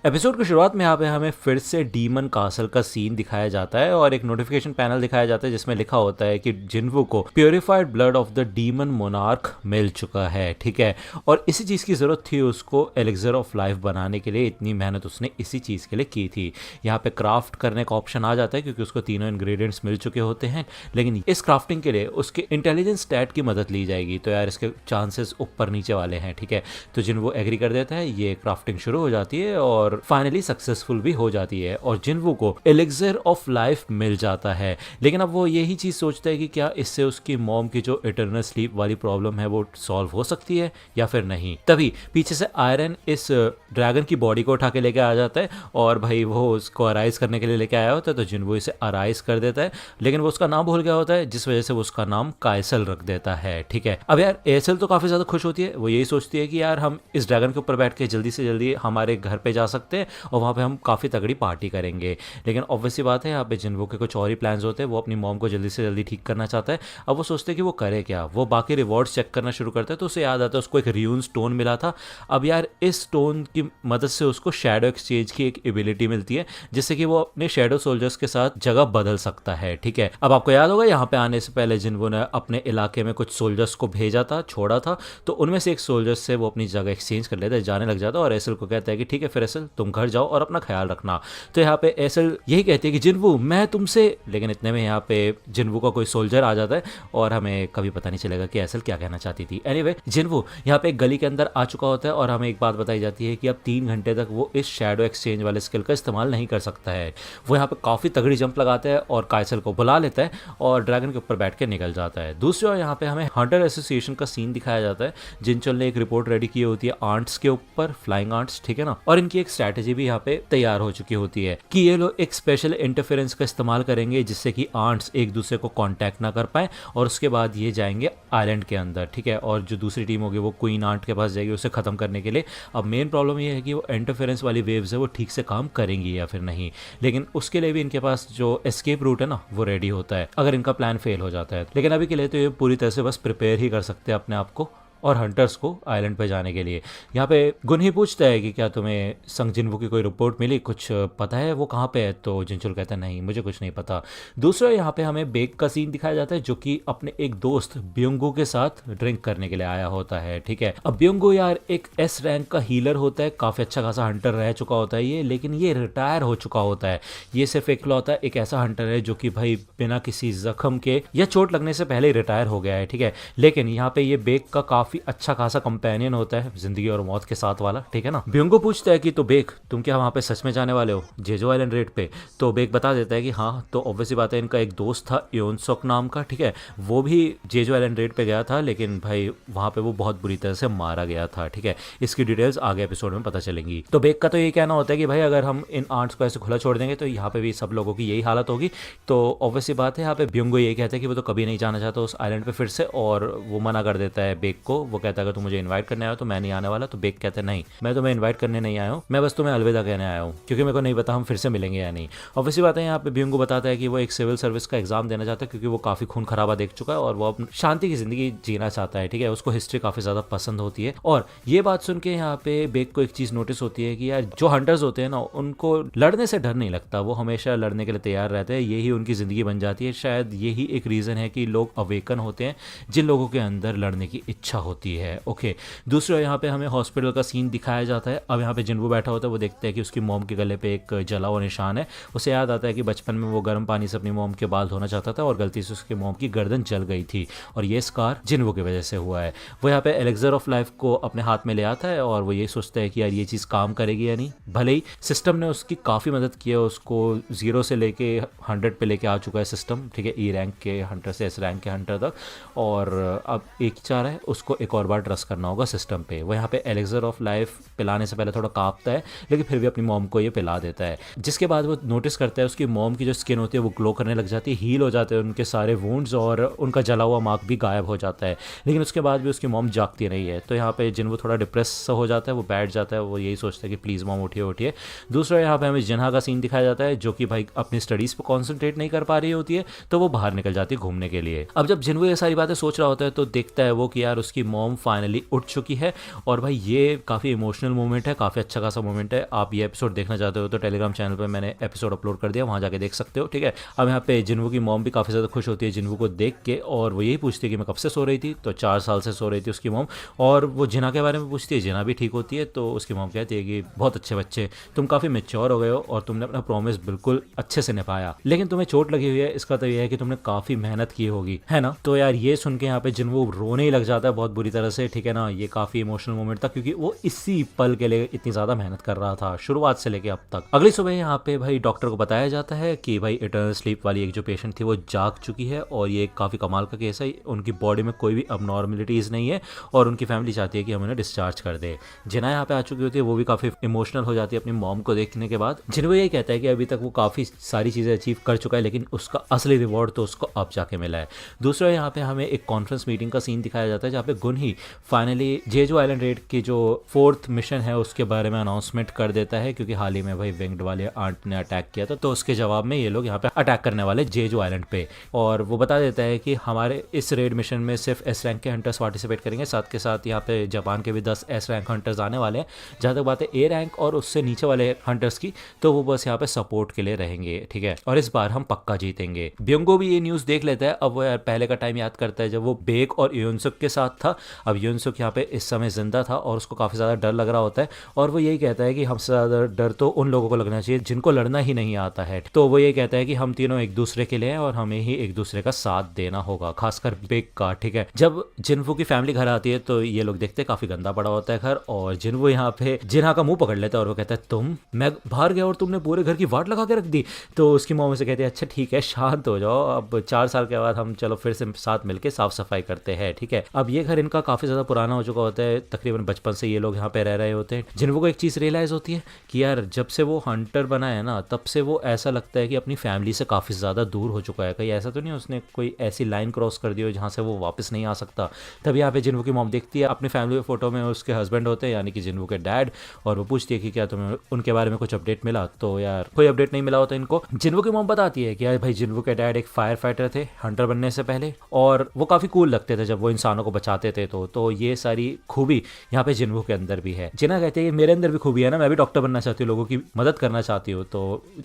Episode की शुरुआत में यहाँ पे हमें फिर से डीमन कासल का सीन दिखाया जाता है और एक नोटिफिकेशन पैनल दिखाया जाता है जिसमें लिखा होता है कि जिन्वू को purified blood of the demon monarch मिल चुका है, ठीक है। और इसी चीज़ की ज़रूरत थी उसको एलिक्सर ऑफ लाइफ बनाने के लिए, इतनी मेहनत उसने इसी चीज़ के लिए की थी। यहाँ पे क्राफ्ट करने का ऑप्शन आ जाता है क्योंकि उसको तीनों इंग्रेडिएंट्स मिल चुके होते हैं, लेकिन इस क्राफ्टिंग के लिए उसके इंटेलिजेंस स्टैट की मदद ली जाएगी। तो यार इसके चांसेस ऊपर नीचे वाले हैं, ठीक है। तो जिन्वू एग्री कर देता है, ये क्राफ्टिंग शुरू हो जाती है और फाइनली सक्सेसफुल भी हो जाती है और जिन्वू को एलिक्सर ऑफ लाइफ मिल जाता है। लेकिन अब वो यही चीज़ सोचता है कि क्या इससे उसकी मॉम की जो इटर्नल स्लीप वाली प्रॉब्लम है वो सॉल्व हो सकती है या फिर नहीं। तभी पीछे से आयरन इस ड्रैगन की बॉडी को उठा के लेके आ जाता है और भाई वो उसको अराइज करने के लिए लेके आया होता है। तो जिन्वू इसे अराइज कर देता है, लेकिन वो उसका नाम भूल गया होता है, जिस वजह से वो उसका नाम काइसल रख देता है, ठीक है। अब यार एसल तो काफ़ी ज़्यादा खुश होती है, वो यही सोचती है कि यार हम इस ड्रैगन के ऊपर बैठ के जल्दी से जल्दी हमारे घर पे जा सकते हैं और वहाँ पे हम काफ़ी तगड़ी पार्टी करेंगे। लेकिन ऑब्वियसली बात है, यहाँ पे जिन्वू के कुछ और ही प्लान्स होते हैं। वो अपनी मॉम को जल्दी से जल्दी ठीक करना चाहता है। अब वो सोचते हैं कि वो करे क्या। वो बाकी रिवॉर्ड्स चेक करना शुरू करता है तो उसे याद आता है उसको एक रियून स्टोन मिला था। अब यार इस स्टोन की मदद से उसको शैडो एक्सचेंज की एक एबिलिटी मिलती है जिससे कि वो अपने शैडो सोल्जर्स के साथ जगह बदल सकता है, ठीक है। अब आपको याद होगा यहाँ पे आने से पहले जिन्वू ने अपने इलाके में कुछ सोल्जर्स को भेजा था, छोड़ा था, तो उनमें से एक सोल्जर्स से वो अपनी जगह एक्सचेंज कर लेता है, जाने लग जाता है और एसल को कहता है कि ठीक है फिर एसल तुम घर जाओ और अपना ख्याल रखना। तो यहाँ पे एसल यही कहती है कि जिन्वू मैं तुमसे, लेकिन इतने में यहाँ पे जिन्वू का कोई सोल्जर आ जाता है और हमें कभी पता नहीं चलेगा कि एसल क्या कहना चाहती थी। एनीवे जिन्वू यहाँ पे एक गली के अंदर आ चुका होता है और हमें एक बात बताई जाती है कि अब 3 घंटे तक वो इस शैडो एक्सचेंज वाले स्किल का इस्तेमाल नहीं कर सकता है। वो यहाँ पे काफ़ी तगड़ी जंप लगाता है और काइसल को बुला लेता है और ड्रैगन के ऊपर बैठ के निकल जाता है। दूसरी ओर यहाँ पे हमें हंटर एसोसिएशन का सीन दिखाया जाता है। जिनचल ने एक रिपोर्ट रेडी की होती है आंट्स के ऊपर, फ्लाइंग आंट्स, ठीक है ना, और इनकी एक स्ट्रैटेजी भी यहाँ पे तैयार हो चुकी होती है कि ये लोग एक स्पेशल इंटरफेरेंस का इस्तेमाल करेंगे जिससे कि आंट्स एक दूसरे को कांटेक्ट ना कर पाए और उसके बाद ये जाएंगे आइलैंड के अंदर, ठीक है। और जो दूसरी टीम होगी वो क्वीन आंट के पास जाएगी उसे खत्म करने के लिए। अब मेन प्रॉब्लम ये है कि वो इंटरफेरेंस वाली वेव्स है वो ठीक से काम करेंगी या फिर नहीं, लेकिन उसके लिए भी इनके पास जो एस्केप रूट है ना वो रेडी होता है अगर इनका प्लान फेल हो जाता है। लेकिन अभी के लिए तो ये पूरी तरह से बस प्रिपेयर ही कर सकते हैं अपने आप को और हंटर्स को आइलैंड पे जाने के लिए। यहाँ पे गुन ही पूछता है कि क्या तुम्हें संग जिन्वू की कोई रिपोर्ट मिली, कुछ पता है वो कहाँ पे है। तो जिनचुल कहता है नहीं मुझे कुछ नहीं पता। दूसरा यहाँ पे हमें बेक का सीन दिखाया जाता है जो कि अपने एक दोस्त ब्योंगू के साथ ड्रिंक करने के लिए आया होता है, ठीक है। अब ब्योंगू यार एक एस रैंक का हीलर होता है, काफ़ी अच्छा खासा हंटर रह चुका होता है ये, लेकिन ये रिटायर हो चुका होता है। ये सिर्फ इकलौता एक ऐसा हंटर है जो कि भाई बिना किसी जख्म के या चोट लगने से पहले ही रिटायर हो गया है, ठीक है। लेकिन यहाँ पे ये बेक का काफ़ी अच्छा खासा कंपेनियन होता है जिंदगी और मौत के साथ वाला, ठीक है ना। ब्योंगो पूछता है कि तो बेक तुम क्या वहाँ पे सच में जाने वाले हो जेजो आइलैंड रेड पे। तो बेक बता देता है कि हाँ। तो ऑब्वियसली बात है इनका एक दोस्त था योनसोक नाम का, ठीक है, वो भी जेजो आइलैंड रेड पे गया था, लेकिन भाई वहाँ पे वो बहुत बुरी तरह से मारा गया था, ठीक है। इसकी डिटेल्स आगे एपिसोड में पता चलेंगी। तो बेक का तो ये कहना होता है कि भाई अगर हम इन आर्ट्स को ऐसे खुला छोड़ देंगे तो यहाँ पे भी सब लोगों की यही हालत होगी। तो ऑब्वियसली बात है यहाँ पे ब्योंगो यही कहता है कि वो तो कभी नहीं जाना चाहता उस आइलैंड पे फिर से, और वो मना कर देता है बेक को। वो कहता है अगर तुम मुझे इनवाइट करने आया तो मैं नहीं आने वाला। तो बेक कहते हैं नहीं मैं तुम्हें इनवाइट करने नहीं आया हूँ, मैं बस तुम्हें अलविदा कहने आया हूँ क्योंकि मेरे को नहीं पता हम फिर से मिलेंगे या नहीं। ऑब्वियसली बात है यहाँ पे ब्योंगो बताता है कि वो एक सिविल सर्विस का एग्जाम देना चाहता है क्योंकि वो काफ़ी खून खराबा देख चुका है और वो अब शांति की जिंदगी जीना चाहता है, ठीक है। उसको हिस्ट्री काफ़ी ज़्यादा पसंद होती है। और ये बात सुन के यहाँ पे बेक को एक चीज़ नोटिस होती है कि यार जो हंटर्स होते हैं ना उनको लड़ने से डर नहीं लगता, वो हमेशा लड़ने के लिए तैयार रहते हैं, यही उनकी ज़िंदगी बन जाती है। शायद यही एक रीज़न है कि लोग अवेकन होते हैं जिन लोगों के अंदर लड़ने की इच्छा होती है, ओके। दूसरा यहाँ पे हमें हॉस्पिटल का सीन दिखाया जाता है। अब यहाँ पे जिन्वू बैठा होता है, वो देखते हैं कि उसकी मॉम के गले पे एक जला हुआ निशान है। उसे याद आता है कि बचपन में वो गर्म पानी से अपनी मॉम के बाल धोना चाहता था और गलती से उसकी मॉम की गर्दन जल गई थी और ये स्कार जिन्वू की वजह से हुआ है। वो यहाँ पे एलिक्सर ऑफ लाइफ को अपने हाथ में ले आता है और वो ये सोचता है कि यार ये चीज़ काम करेगी या नहीं। भले ही सिस्टम ने उसकी काफ़ी मदद की है, उसको 0 से लेके 100 पे लेके आ चुका है सिस्टम, ठीक है, ई रैंक के हंटर से एस रैंक के हंटर तक, और अब एक चाह रहा है उसको एक और बार ट्रस्ट करना होगा सिस्टम पे। वो यहाँ पे एलिक्सर ऑफ लाइफ पिलाने से पहले थोड़ा कांपता है लेकिन फिर भी अपनी मॉम को ये पिला देता है, जिसके बाद वो नोटिस करता है उसकी मॉम की जो स्किन होती है वो ग्लो करने लग जाती है, हील हो जाते हैं उनके सारे वुंड्स और उनका जला हुआ मार्क भी गायब हो जाता है। लेकिन उसके बाद भी उसकी मॉम जागती नहीं है। तो यहाँ पे जिन्वू थोड़ा डिप्रेस हो जाता है, वो बैठ जाता है, वो यही सोचता है कि प्लीज़ मॉम उठिए उठिए। दूसरा यहाँ पे हमें जिन्हा का सीन दिखाया जाता है जो कि भाई अपनी स्टडीज़ पर कॉन्सेंट्रेट नहीं कर पा रही होती है, तो वो बाहर निकल जाती है घूमने के लिए। अब जब जिन्वू ये सारी बातें सोच रहा होता है तो देखता है वो कि यार उसकी की मॉम फाइनली उठ चुकी है। और भाई ये काफ़ी इमोशनल मोमेंट है, काफ़ी अच्छा खासा मोमेंट है। आप ये एपिसोड देखना चाहते हो तो टेलीग्राम चैनल पर मैंने एपिसोड अपलोड कर दिया, वहाँ जाके देख सकते हो, ठीक है। अब यहाँ पे जिन्वू की मॉम भी काफ़ी ज़्यादा खुश होती है जिन्वू को देख के, और वो यही पूछती है कि मैं कब से सो रही थी, तो 4 साल से सो रही थी उसकी मॉम। और वो जिना के बारे में पूछती है, जिना भी ठीक होती है, तो उसकी मॉम कहती है कि बहुत अच्छे बच्चे, तुम काफ़ी मेच्योर हो गए हो और तुमने अपना प्रॉमिस बिल्कुल अच्छे से निभाया, लेकिन तुम्हें चोट लगी हुई है, इसका तो यह है कि तुमने काफ़ी मेहनत की होगी, है ना। तो यार ये सुन के यहाँ पे जिन्वू रोने ही लग जाता है बहुत बुरी तरह से, ठीक है ना। ये काफ़ी इमोशनल मोमेंट था क्योंकि वो इसी पल के लिए इतनी ज़्यादा मेहनत कर रहा था शुरुआत से लेके अब तक। अगली सुबह यहाँ पे भाई डॉक्टर को बताया जाता है कि भाई इटर्नल स्लीप वाली एक जो पेशेंट थी वो जाग चुकी है, और ये काफ़ी कमाल का केस है, उनकी बॉडी में कोई भी अबनॉर्मलिटीज़ नहीं है, और उनकी फैमिली चाहती है कि हम उन्हें डिस्चार्ज कर दे। जिना यहाँ पे आ चुकी होती है, वो भी काफ़ी इमोशनल हो जाती है अपनी मॉम को देखने के बाद। जिनको यही कहता है कि अभी तक वो काफ़ी सारी चीज़ें अचीव कर चुका है, लेकिन उसका असली रिवॉर्ड तो उसको अब जाके मिला है। दूसरा यहाँ पे हमें एक कॉन्फ्रेंस मीटिंग का सीन दिखाया जाता है जहाँ पे गुनही फाइनली जेजू आइलैंड रेड की जो 4th मिशन है उसके बारे में अनाउंसमेंट कर देता है, क्योंकि हाल ही में भाई विंग्ड वाले आंट ने अटैक किया था, तो उसके जवाब में ये लोग यहाँ पे अटैक करने वाले जेजू आइलैंड पे। और वो बता देता है कि हमारे इस रेड मिशन में सिर्फ एस रैंक के हंटर्स पार्टिसिपेट करेंगे, साथ के साथ यहाँ पे जापान के भी 10 एस रैंक हंटर्स आने वाले हैं। जहाँ तक बात है ए रैंक और उससे नीचे वाले हंटर्स की, तो वो बस यहाँ पे सपोर्ट के लिए रहेंगे, ठीक है, और इस बार हम पक्का जीतेंगे। ब्योंगो भी ये न्यूज़ देख लेता है। अब वो यार पहले का टाइम याद करता है जब वो बेक और यूनसुक के साथ था। अब यूनसुक यहाँ पे इस समय जिंदा था और उसको काफ़ी ज़्यादा डर लग रहा होता है, और वो यही कहता है कि हमसे ज़्यादा डर तो उन लोगों को लगना चाहिए जिनको लड़ना ही नहीं आता है। तो वो ये कहता है कि हम तीनों एक दूसरे के लिए हैं और हमें ही एक दूसरे का साथ देना होगा, खासकर बेक का, ठीक है। जब जिन्वू की फैमिली घर आती है तो ये लोग देखते हैं काफ़ी गंदा पड़ा होता है घर, और जिन्वू यहाँ पे जिन्हा का मुंह पकड़ लेता है और वो कहता है मैं बाहर गया और तुमने पूरे घर की वाट लगा के रख दी। तो उसकी मॉम से कहती है अच्छा ठीक है शांत हो जाओ, अब 4 साल के बाद हम चलो फिर से साथ मिलके साफ सफाई करते हैं, ठीक है। अब ये घर इनका काफ़ी ज़्यादा पुराना हो चुका होता है, तकरीबन बचपन से ये लोग यहाँ पे रह रहे होते हैं। जिन्वू को एक चीज़ रियलाइज़ होती है कि यार जब से वो हंटर बना है ना, तब से वो ऐसा लगता है कि अपनी फैमिली से काफ़ी ज़्यादा दूर हो चुका है। कहीं ऐसा तो नहीं उसने कोई ऐसी लाइन क्रॉस कर दी हो जहाँ से वो वापस नहीं आ सकता। तब यहाँ पे जिन्वू की मॉम देखती है अपनी फैमिली फोटो में उसके हस्बैंड होते हैं, यानी कि जिन्वू के डैड, और वो पूछती है कि क्या तुम्हें उनके बारे में कुछ अपडेट मिला। तो यार कोई अपडेट नहीं मिला होता इनको। जिन्वू की मॉम बताती है कि यार भाई जिन्वू के डैड एक फायर फाइटर थे हंटर बनने से पहले, और वो काफ़ी कूल लगते थे जब वो इंसानों को बचाते थे। तो ये सारी खूबी यहाँ पे जिन्वू के अंदर भी है। जिन्ना कहते हैं मेरे अंदर भी खूबी है ना, मैं भी डॉक्टर बनना चाहती हूँ, लोगों की मदद करना चाहती हूँ। तो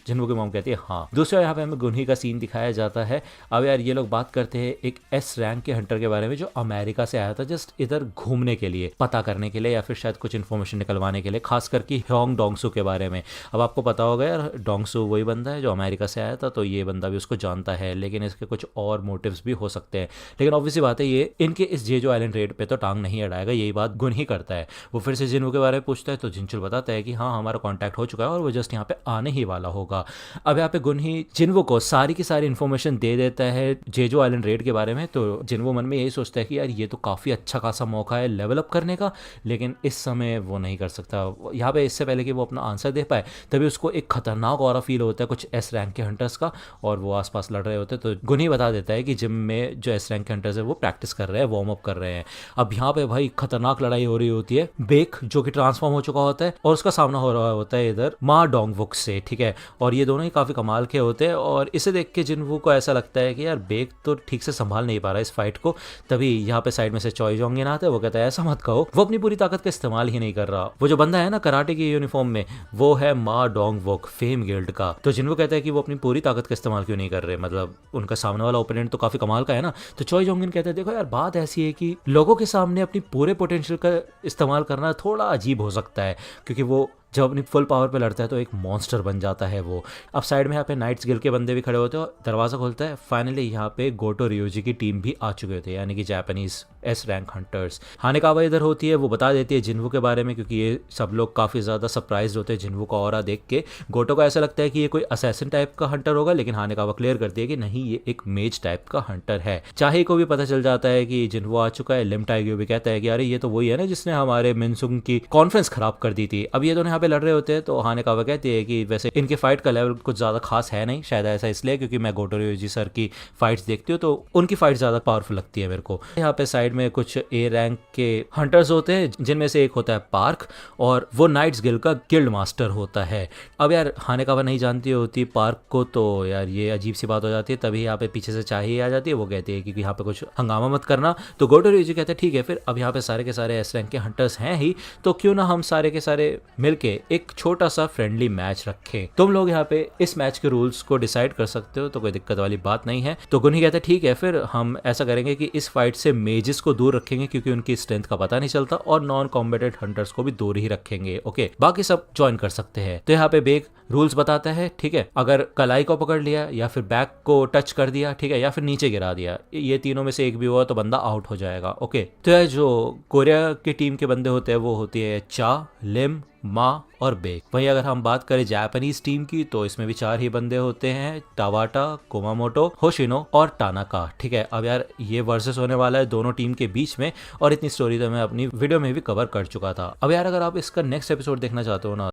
जिन्वू की मॉम कहती है हाँ। दूसरा यहाँ पे हमें गुनही का सीन दिखाया जाता है। अब यार ये लोग बात करते हैं एक एस रैंक के हंटर के बारे में जो अमेरिका से आया था जस्ट इधर घूमने के लिए, पता करने के लिए, या फिर शायद कुछ इन्फॉर्मेशन निकलवाने के लिए, खास करके ह्योंग डोंगसू के बारे में। अब आपको पता होगा यार डोंगसू वही बंदा है जो अमेरिका से आया था, तो ये बंदा भी उसको जानता है, लेकिन इसके कुछ और मोटिव्स भी हो सकते हैं। लेकिन ऑब्वियसली बात है ये इनके इस जेजो आइलैंड रेड पे तो टांग नहीं अड़ाएगा, यही बात गुनही करता है। वो फिर से जिन्वू के बारे में पूछता है तो जिनचुल बताता है कि हाँ हमारा कॉन्टैक्ट हो चुका है और वो जस्ट यहाँ पे आने ही वाला होगा। अब यहाँ पे गुनही जिन्वू को सारी की सारी इन्फॉर्मेशन दे देता है जेजो आइलैंड रेड के बारे में। तो जिन्वू मन में यही सोचता है कि यार ये तो काफ़ी अच्छा खासा मौका है लेवल अप करने का, लेकिन इस समय वो नहीं कर सकता। यहाँ पे इससे पहले कि वो अपना आंसर दे पाए तभी उसको एक खतरनाक ऑरा फील होता है कुछ एस रैंक के हंटर्स का, और वो आसपास लड़ रहे होते हैं। तो गुनही बता देता है कि जिम में जो एस रैंक के हंटर्स है वो प्रैक्टिस कर रहे हैं, वार्म अप कर रहे हैं। अब यहाँ पे भाई खतरनाक लड़ाई हो रही होती है। बेक जो कि ट्रांसफॉर्म हो चुका होता है और उसका सामना हो रहा होता है इधर मा डोंगवुक से, ठीक है। और ये दोनों ही काफ़ी कमाल के होते हैं, और इसे देख के जिन्वू को ऐसा लगता है कि यार बेक तो ठीक से संभाल नहीं पा रहा इस फाइट को। तभी यहाँ पे साइड में से चॉय जोंगिन आता है, वो कहता है ऐसा मत कहो, वो अपनी पूरी ताकत का इस्तेमाल ही नहीं कर रहा। वो जो बंदा है ना कराटे की यूनिफॉर्म में, वो है मा डोंगवुक फेम गिल्ड का। तो जिन्वू कहता है कि वो अपनी पूरी ताकत का इस्तेमाल क्यों नहीं कर रहे, मतलब उनका सामने वाला ओपोनेंट तो काफ़ी कमाल का है ना। तो चॉय जोंगिन कहता है देखो यार बात ऐसी है कि लोगों के सामने अपनी पूरे पोटेंशियल का इस्तेमाल करना थोड़ा अजीब हो सकता है, क्योंकि वो जब अपनी फुल पावर पे लड़ता है तो एक मॉन्स्टर बन जाता है वो। अब साइड में यहाँ पे नाइट्स गिल्ड के बंदे भी खड़े होते हैं और दरवाज़ा खोलता है। फाइनली यहाँ पे गोटो रियोजी की टीम भी आ चुके थे, यानी कि जापानीज एस रैंक हंटर्स। हानेकावा इधर होती है, वो बता देती है जिन्वू के बारे में, क्योंकि ये सब लोग काफ़ी ज़्यादा सरप्राइज होते हैं जिन्वू का ऑरा देख के। गोटो को ऐसा लगता है कि ये कोई असैसिन टाइप का हंटर होगा, लेकिन हानेकावा क्लियर करती है कि नहीं ये एक मेज टाइप का हंटर है। चाहे को भी पता चल जाता है कि जिन्वू आ चुका है। लिम टाइग्यो भी कहता है कि अरे ये तो वही है ना जिसने हमारे मिनसुंग की कॉन्फ्रेंस खराब कर दी थी। अब ये दोनों यहाँ पे लड़ रहे होते हैं तो हानेकावा कहती है कि वैसे इनके फाइट का लेवल कुछ ज्यादा खास है नहीं, शायद ऐसा इसलिए क्योंकि मैं गोटोरियोजी सर की फाइट्स देखती हूँ तो उनकी फाइट ज्यादा पावरफुल लगती है मेरे को। यहाँ पे साइड में कुछ ए रैंक के हंटर्स होते हैं जिनमें से एक होता है पार्क और वो नाइट्स गिल्ड का गिल्ड मास्टर होता है। अब यार हानेकावा नहीं जानती होती पार्क को, तो यार ये अजीब सी बात हो जाती है। तभी यहाँ पे पीछे से चाहिए आ जाती है, वो कहती है कि यहाँ पे कुछ हंगामा मत करना। तो गोटोरियोजी कहते हैं ठीक है, फिर अब यहाँ पे सारे के सारे एस रैंक के हंटर्स हैं ही, तो क्यों ना हम सारे के सारे मिलके एक छोटा सा फ्रेंडली मैच रखें। तुम लोग यहाँ पे इस मैच के रूल्स को डिसाइड कर सकते हो, तो कोई दिक्कत वाली बात नहीं है। तो गुन्ही कहते हैं ठीक है, फिर हम ऐसा करेंगे कि इस फाइट से मेजेस को दूर रखेंगे क्योंकि उनकी स्ट्रेंथ का पता नहीं चलता, और नॉन कॉम्बेटेड हंटर्स को भी दूर ही रखेंगे। ओके, बाकी सब ज्वाइन कर सकते हैं। तो यहाँ पे बेग रूल्स बताता है, ठीक है, अगर कलाई को पकड़ लिया या फिर बैक को टच कर दिया, ठीक है, या फिर नीचे गिरा दिया, ये तीनों में से एक भी हुआ तो बंदा आउट हो जाएगा। ओके, तो यार जो कोरिया की टीम के बंदे होते हैं वो होती है चा, लिम, मा और बेग। वहीं अगर हम बात करें जापानीज टीम की तो इसमें भी 4 ही बंदे होते हैं, टावाटा, कुमामोटो, होशिनो और टानाका। ठीक है, अब यार ये वर्सेस होने वाला है दोनों टीम के बीच में, और इतनी स्टोरी तो मैं अपनी वीडियो में भी कवर कर चुका था। अब यार अगर आप इसका नेक्स्ट एपिसोड देखना चाहते हो ना